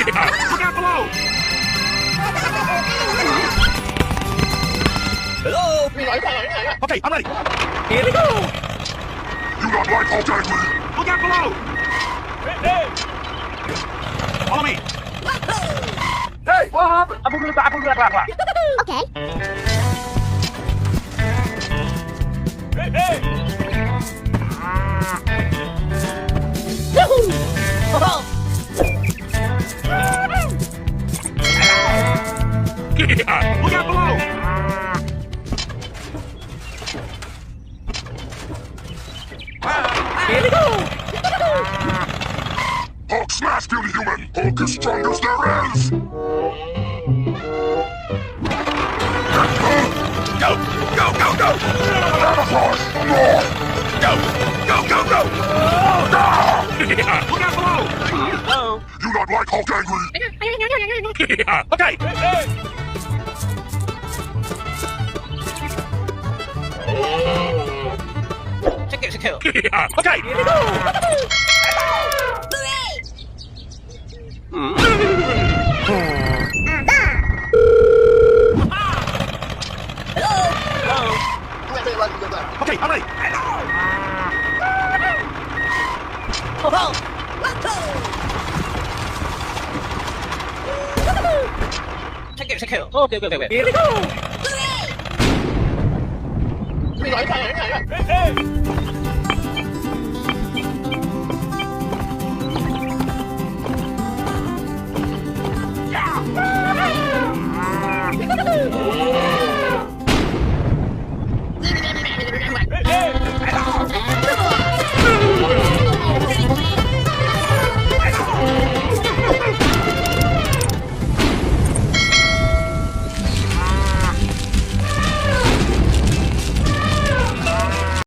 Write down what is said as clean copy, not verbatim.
Look out below! Hello. Okay, I'm ready. Here we go. You not like how angry? Look out below! Follow me. Hey, what happened? Okay. Hey! Look out below! Here we go. Hulk smash, puny human! Hulk is strongest there is! Go! Go, go, go! Camouflage! North! Go! Go, go, go! Look out below! You not like Hulk angry? Okay! Check it. Okay! Here we go. Okay, I'm ready! Check it. Okay. Here we go.